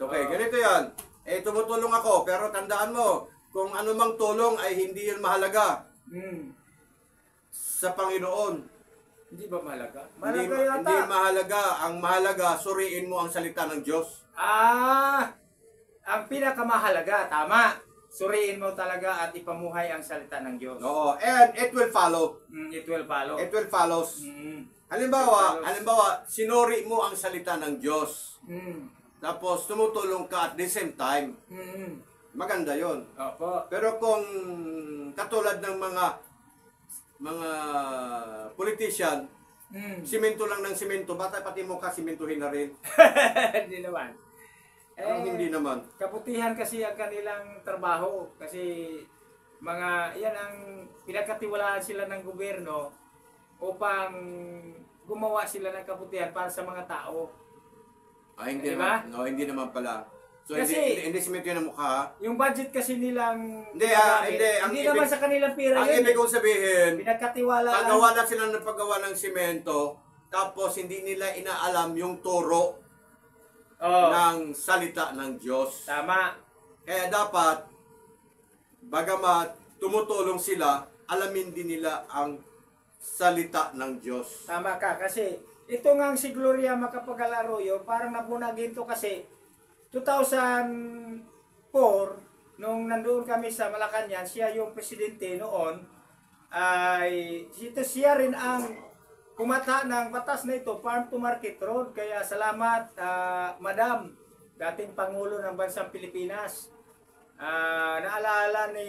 Okay, ganito yan. Eh, tumutulong ako, pero tandaan mo, kung anumang tulong ay hindi yun mahalaga sa Panginoon. Hindi ba mahalaga? Hindi, Mahalaga yata. hindi mahalaga. Ang mahalaga, suriin mo ang salita ng Diyos. Ang pinakamahalaga, tama. Suriin mo talaga at ipamuhay ang salita ng Diyos. Oo, and it will follow. It will follow. It will follow. Mm. Halimbawa, sinuri mo ang salita ng Diyos. Mm. Tapos tumutulong ka at the same time. Mm. Maganda 'yon. Opo. Pero kung katulad ng mga politician, simento lang ng simento, bata pati mo ka simentuhin na rin. Hindi naman. Hindi naman. Kabutihan kasi ang kanilang trabaho. Kasi yan ang pinagkatiwalaan sila ng gobyerno upang gumawa sila ng kabutihan para sa mga tao. Hindi diba? naman. No, hindi naman pala. So Kasi, hindi simento yun ang mukha. Yung budget kasi nilang Hindi naman sa kanilang pera ang yun. ibig kong sabihin, Pinagkatiwalaan. paggawa na sila ng paggawa ng simento, tapos hindi nila inaalam yung turo ng salita ng Diyos. Tama. Kaya dapat, bagamat tumutulong sila, alamin din nila ang salita ng Diyos. Tama ka. Kasi ito nga si Gloria Macapagal Arroyo, parang nabunagin to kasi 2004, nung nandoon kami sa Malacanang, siya yung presidente noon, ay siya rin ang kumata ng batas na ito, Farm to Market Road. Kaya salamat, Madam, dating Pangulo ng Bansang Pilipinas. Naalala ni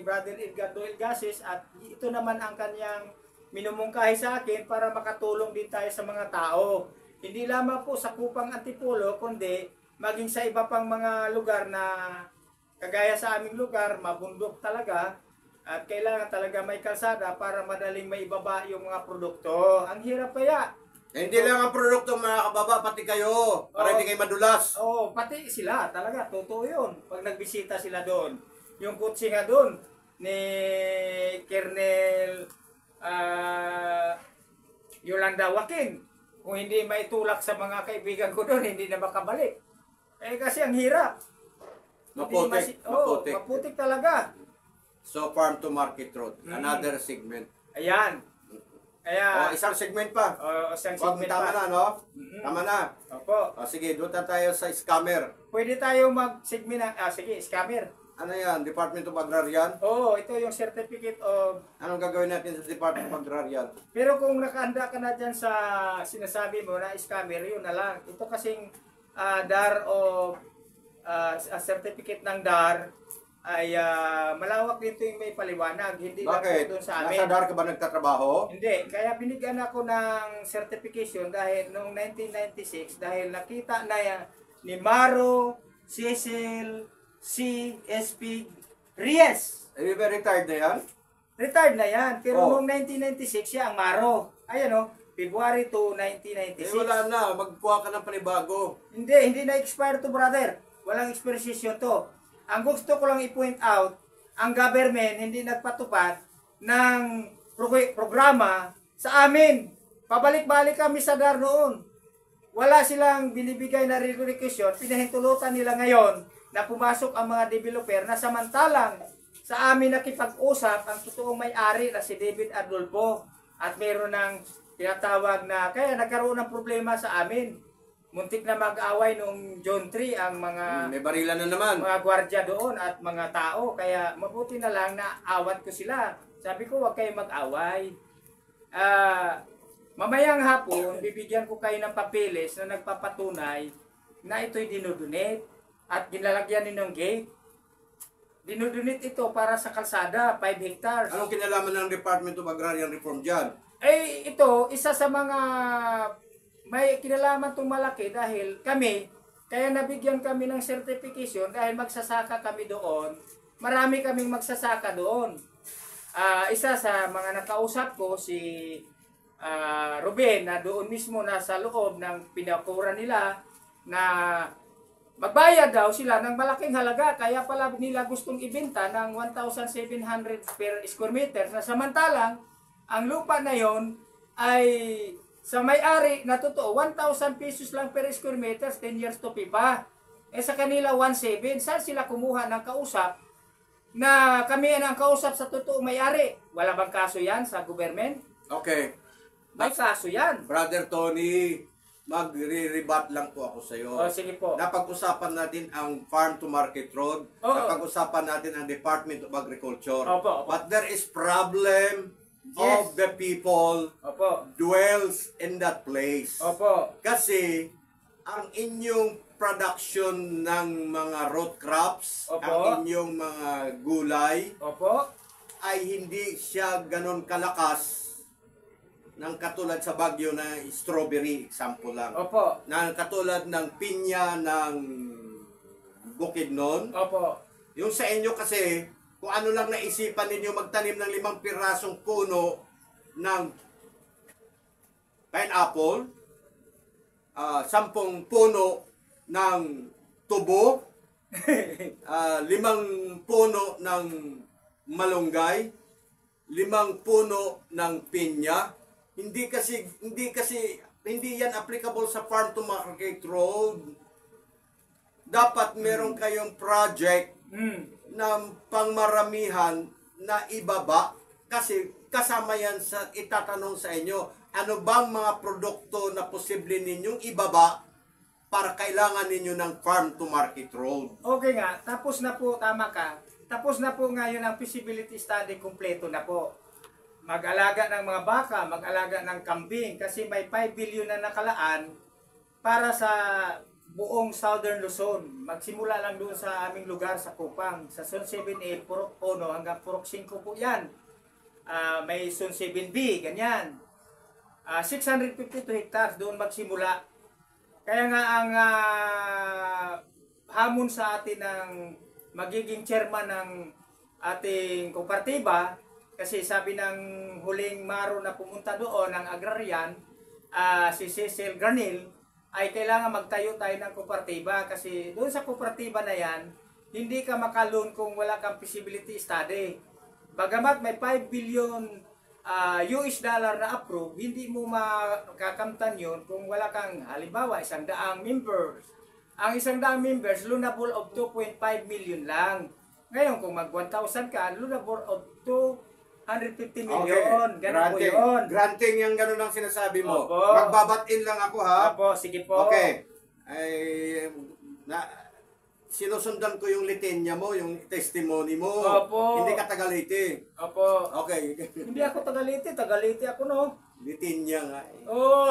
Brother Edgar Doyle Gases at ito naman ang kanyang minumungkahi sa akin para makatulong din tayo sa mga tao. Hindi lamang po sa Kupang Antipolo, kundi maging sa iba pang mga lugar na kagaya sa aming lugar, mabundok talaga. At kailangan talaga may kalsada para madaling maibaba yung mga produkto. Ang hirap kaya. Hindi lang ang produkto mga kababa, pati kayo. Para hindi kayo madulas. Oo, pati sila talaga. Totoo yun. Pag nagbisita sila doon. Yung kutsi nga doon ni Colonel Yolanda Joaquin. Kung hindi maitulak sa mga kaibigan ko doon, hindi na makabalik. Kasi ang hirap. Maputik talaga. So, Farm to Market Road. Another segment. Ayan. Kaya, isang segment pa. isang segment tama pa. na, no? Tama na. Opo. Sige, doon tayo sa scammer. Pwede tayo mag-segment na, sige, scammer. Ano yan? Department of Agrarian? Oo, ito yung certificate of... Anong gagawin natin sa Department of Agrarian? Pero kung nakahanda ka na dyan sa sinasabi mo na scammer, yun na lang. Ito kasing DAR of... certificate ng DAR ay malawak dito yung may paliwanag. Hindi lang po doon sa amin. Nasa DAR ka ba nagtatrabaho? Hindi. Kaya binigyan ako ng certification dahil noong 1996 dahil nakita na yan ni Maro, Cecil, SP, Reyes. Retired na yan? Retired na yan. Pero noong 1996 siya ang Maro. Ayan o. February 2, 1996. Wala na. Magkuha ka ng panibago. Hindi na-expire to, brother. Walang expiration to. Ang gusto ko lang i-point out, ang government hindi nagpatupad ng programa sa amin. Pabalik-balik kami sa DAR noon. Wala silang binibigay na requisition. Pinahintulutan nila ngayon na pumasok ang mga developer na samantalang sa amin nakipag-usap ang totoong may-ari na si David Adolfo. At mayroon ng tinatawag na, kaya nagkaroon ng problema sa amin. Muntik na mag-away noong John 3 ang mga may barilan na naman. Mga gwardiya doon at mga tao. Kaya mabuti na lang na awat ko sila. Sabi ko, huwag kayong mag-away. Mamayang hapon, bibigyan ko kayo ng papeles na nagpapatunay na ito'y dinodonate at ginlalagyan ninyong gate. Dinodonate ito para sa kalsada, 5 hectares. Anong kinalaman ng Department of Agrarian Reform dyan? Ito, isa sa mga may kinalaman itong malaki dahil kami, kaya nabigyan kami ng certification dahil magsasaka kami doon. Marami kaming magsasaka doon. Isa sa mga nakausap ko, si Ruben, na doon mismo nasa loob ng pinakura nila na magbayad daw sila ng malaking halaga. Kaya pala nila gustong ibenta ng 1,700 per square meter. Na samantalang, ang lupa na yon ay sa may-ari na totoo, 1,000 pesos lang per square meter, 10 years to pipa. sa kanila 1.7, saan sila kumuha ng kausap na kami ang kausap sa totoong may-ari? Wala bang kaso yan sa government? Okay. May kaso yan. Brother Tony, magre-rebut lang po ako sa iyo. Sige po. Napag-usapan natin ang Farm to Market Road. Oo. Napag-usapan natin ang Department of Agriculture. Opo. But there is problem Yes. of the people Opo. dwells in that place. Opo. Kasi ang inyong production ng mga root crops, Opo. ang inyong mga gulay, Opo. ay hindi siya ganon kalakas ng katulad sa Baguio na strawberry, example lang. Opo. Na katulad ng pinya ng Bukidnon. Opo. Yung sa inyo kasi, kung ano lang naisipan ninyo magtanim ng 5 pirasong puno ng pineapple, 10 puno ng tubo, 5 puno ng malunggay, 5 puno ng pinya. Hindi yan applicable sa Farm to Market Road. Dapat meron kayong project na pangmaramihan na ibaba, kasi kasama yan sa itatanong sa inyo, ano bang mga produkto na posible ninyong ibaba para kailangan ninyo ng Farm to Market Road. Okay nga, tapos na po, tama ka. Tapos na po ngayon ang feasibility study, kumpleto na po. Mag-alaga ng mga baka, mag-alaga ng kambing, kasi may 5 billion na nakalaan para sa buong Southern Luzon. Magsimula lang doon sa aming lugar sa Kupang, sa Zone 7A, Purok 1 hanggang Purok 5 po yan. May Zone 7B, ganyan. 652 hectares doon magsimula. Kaya nga ang hamon sa atin ng magiging chairman ng ating kooperatiba, kasi sabi ng huling maro na pumunta doon, ang agrarian, si Cecil Granil, ay kailangan magtayo tayo ng kooperatiba, kasi doon sa kooperatiba na yan, hindi ka makaloon kung wala kang feasibility study. Bagamat may 5 billion US dollar na approve, hindi mo makakamtan yun kung wala kang, halimbawa, 100 members. Ang 100 members, lunable of 2.5 million lang. Ngayon, kung mag 1,000 ka, lunable of 250 million. Ganun po yun. Granting yung ganun ang sinasabi mo. Opo. Magbabatin lang ako ha. Opo, sige po. Okay. Sinusundan ko yung litenya mo, yung testimony mo. Opo. Hindi ka Tagalite. Opo. Okay. Hindi ako Tagalite ako no. Litenya nga. Oh.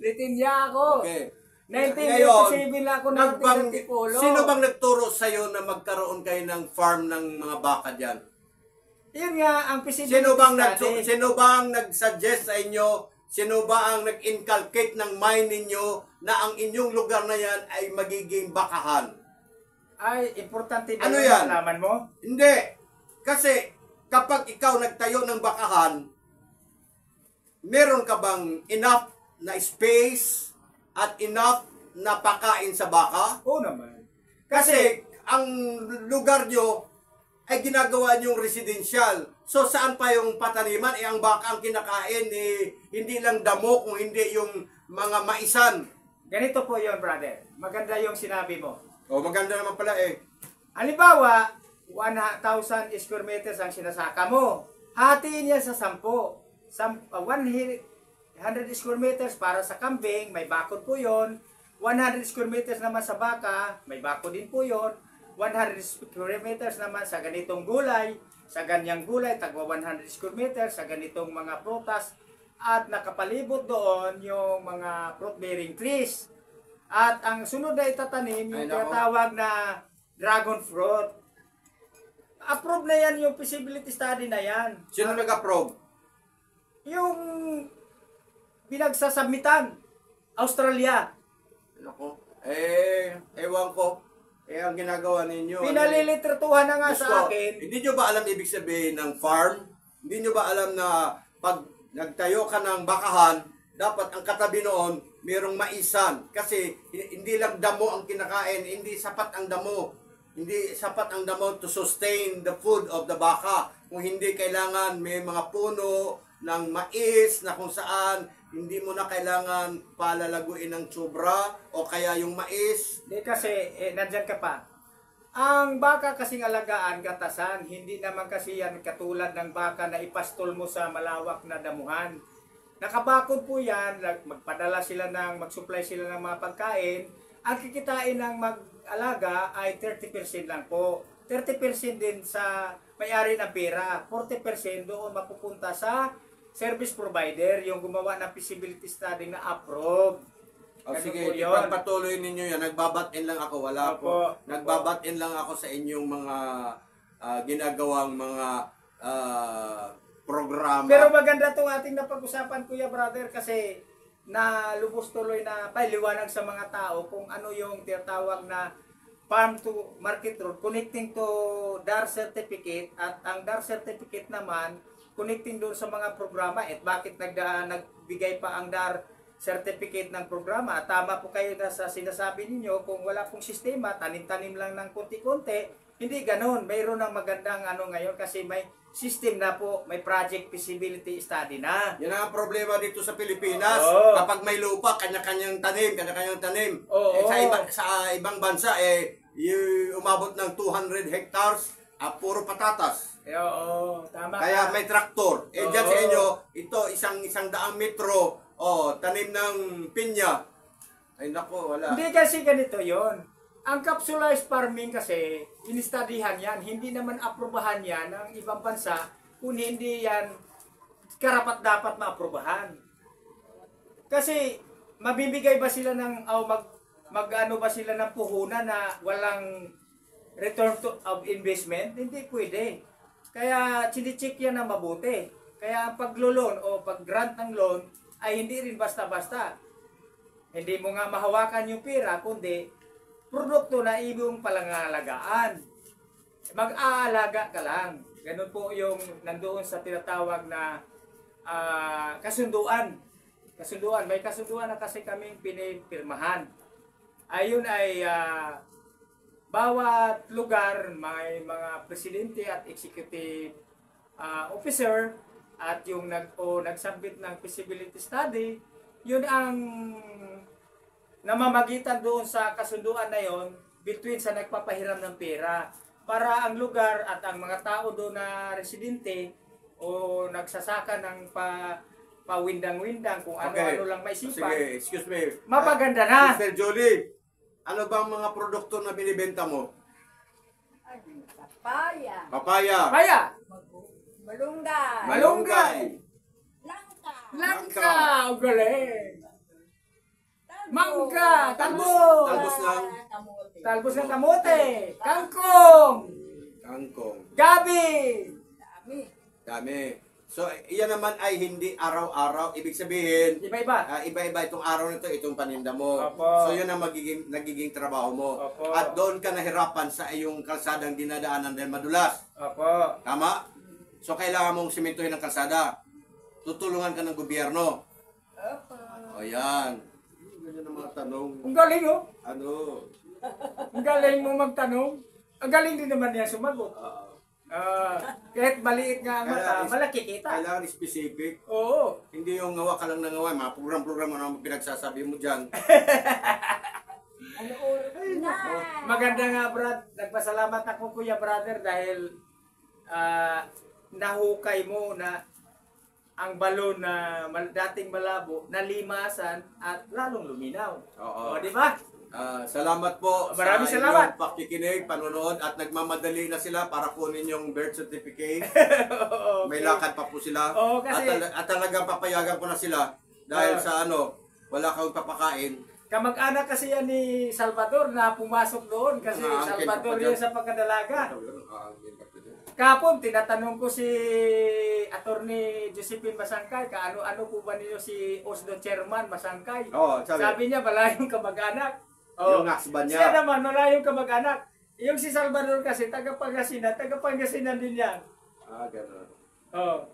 Litinya ako. Okay. 1987 lang ako nagtipulo. Sino bang nagturo sa'yo na magkaroon kayo ng farm ng mga baka dyan? Yun nga, ang feasibility study. Sino bang nag-suggest sa inyo? Sino ba ang nag-inculcate ng mind ninyo na ang inyong lugar na yan ay magiging bakahan? Ay, importante ba Ano yung yan? malaman mo? Hindi. Kasi kapag ikaw nagtayo ng bakahan, meron ka bang enough na space at enough na pakain sa baka? Oo naman. Kasi ang lugar nyo ay ginagawa nyong residential. So saan pa yung pataniman? Ang baka ang kinakain, hindi lang damo, kung hindi yung mga maisan. Ganito po yun, brother. Maganda yung sinabi mo. O maganda naman pala eh. Halimbawa, 1,000 square meters ang sinasaka mo. Hatiin niya sa 10. 100 square meters para sa kambing, may bakod po yon. 100 square meters naman sa baka, may bakod din po yon. 100 square meters naman sa ganitong gulay, sa ganyang gulay, tagwa 100 square meters, sa ganitong mga prutas, at nakapalibot doon yung mga fruit-bearing trees. At ang sunod na itatanim, yung tinatawag na dragon fruit. Approve na yan yung feasibility study na yan. Sino nag-approve? Yung pinagsasubmitan, Australia. Ako, ewan ko. Ang ginagawa ninyo. Pinalilitratuhan na nga Gusto, sa akin. Hindi nyo ba alam ibig sabihin ng farm? Hindi nyo ba alam na pag nagtayo ka ng bakahan, dapat ang katabi noon, mayroong maisan. Kasi hindi lang damo ang kinakain, hindi sapat ang damo. Hindi sapat ang damo to sustain the food of the baka. Kung hindi, kailangan may mga puno ng mais na kung saan hindi mo na kailangan palalaguin ng tsubra o kaya yung mais. Di kasi, nandyan ka pa. Ang baka kasing alagaan, gatasan, hindi naman kasi yan katulad ng baka na ipastol mo sa malawak na damuhan. Nakabakod po yan, magpadala sila mag-supply sila ng mga pagkain. Ang kikitain ng mag-alaga ay 30% lang po. 30% din sa may-ari ng pera. 40% doon mapupunta sa service provider, yung gumawa ng feasibility study na approve. O Ganun sige, po yun. ipagpatuloy ninyo yan. Nagbabatin lang ako. Wala Opo. po. Nagbabatin lang ako sa inyong mga ginagawang mga programa. Pero maganda itong ating napag-usapan, Kuya Brother, kasi na lubos tuloy na pailiwanag sa mga tao kung ano yung tinatawag na farm to market road connecting to DAR certificate, at ang DAR certificate naman connecting doon sa mga programa. At bakit nagbigay pa ang DAR certificate ng programa? Tama po kayo na sa sinasabi ninyo, kung wala pong sistema, tanim-tanim lang ng konti-konti. Hindi ganun. Mayroon ng magandang ngayon kasi may system na po, may project feasibility study na. Yan ang problema dito sa Pilipinas. Oo. Kapag may lupa, kanya-kanyang tanim. Oo. Sa ibang bansa, umabot ng 200 hectares, puro patatas. Oo, tama Kaya ka. may traktor. Dyan Oo. sa inyo, ito, isang daang metro, tanim ng pinya. Ay nako, wala. Hindi kasi ganito yon. Ang capsulized farming kasi, inistudihan yan, hindi naman aprobahan yan ng ibang bansa, kung hindi yan karapat dapat maaprubahan. Kasi, mabibigay ba sila ng, mag-ano ba sila ng puhunan na walang return of investment? Hindi pwede. Kaya, chinicheck yan na mabuti. Kaya, ang paglo-loan o pag-grant ng loan, ay hindi rin basta-basta. Hindi mo nga mahawakan yung pera, kundi produkto na ibong palangalagaan. Mag-aalaga ka lang. Ganun po yung nandoon sa tinatawag na kasunduan. Kasunduan. May kasunduan na kasi kaming pinipirmahan. Ayun ay bawat lugar may mga presidente at executive officer at yung nagsubmit ng feasibility study, yun ang namamagitan doon sa kasunduan na yon between sa nagpapahiram ng pera para ang lugar at ang mga tao doon na residente o nagsasaka ng pawindang-windang kung ano-ano lang maisipan. Sige, excuse me. Mapaganda na. Sister Jolie, ano ba ang mga produkto na binibenta mo? Papaya, Papaya. Kaya, malunggay, malunggay, langka, langka, ang galing. Mangga, talbos, Talbos ng kamote, talbos ng kamote, kangkong, kangkong. gabi. dami. Dami. So, iyan naman ay hindi araw-araw. Ibig sabihin, Iba-iba. iba-iba itong araw nito, itong paninda mo. Opo. So, yun ang nagiging trabaho mo. Opo. At doon ka nahirapan sa iyong kalsadang dinadaanan dahil madulas. Opo. Tama? So, kailangan mong simentuhin ang kalsada. Tutulungan ka ng gobyerno. Opo. O, yan. Ganyan ang mga tanong. Ang galing, oh. Ano? Ang galing mo magtanong. Ang galing din naman niya sumagot. Kahit maliit nga ang mata, malaki kita. Kailangan specific. Oo. Hindi yung ngawa ka lang ng ngawa. Mga program-program mo naman pinagsasabi mo dyan. Ano oras na? Maganda nga, Brad. Nagpasalamat ako, Kuya Brother, dahil nahukay mo na ang balon na dating malabo, nalimasan at lalong luminaw. Oo. O, di ba? Salamat po Maraming sa salamat. inyong pakikinig, panonood at nagmamadali na sila para kunin yung birth certificate. May lakad pa po sila. Oo, kasi- at talagang papayagan ko na sila dahil sa wala kang papakain. Kamag-anak kasi yan ni Salvador na pumasok doon kasi Aangkin Salvador pa dyan. yun sa pagkadalaga. Kapon, tinatanong ko si Attorney Josephine Masangkay, kaano-ano po ba ninyo si OSDO Chairman Masangkay? Oo, Sabi niya, malayong kamag-anak. Yung husband niya. Siya naman, malayong kamag-anak. Yung si Salvador kasi, taga-Pangasinan din yan. Gano'n. Oh.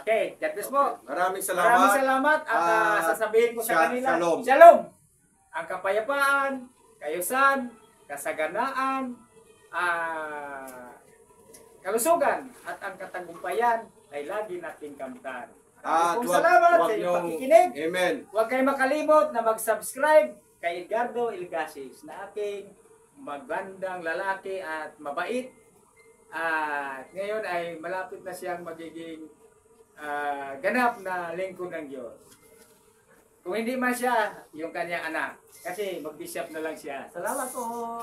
Okay, God bless po. Maraming salamat. Maraming salamat at sasabihin ko sa kanila, Shalom. Shalom! Ang kapayapaan, kayusan, kasaganaan, kalusugan at ang katagumpayan ay lagi nating kamtan. At Salamat sa inyong pakikinig. Amen. Huwag kayong makalimot na mag-subscribe kay Edgardo Ilgasis na aking magandang lalaki at mabait. At ngayon ay malapit na siyang magiging ganap na lingkod ng Diyos. Kung hindi man siya, yung kanyang anak. Kasi mag-bishop na lang siya. Salamat po.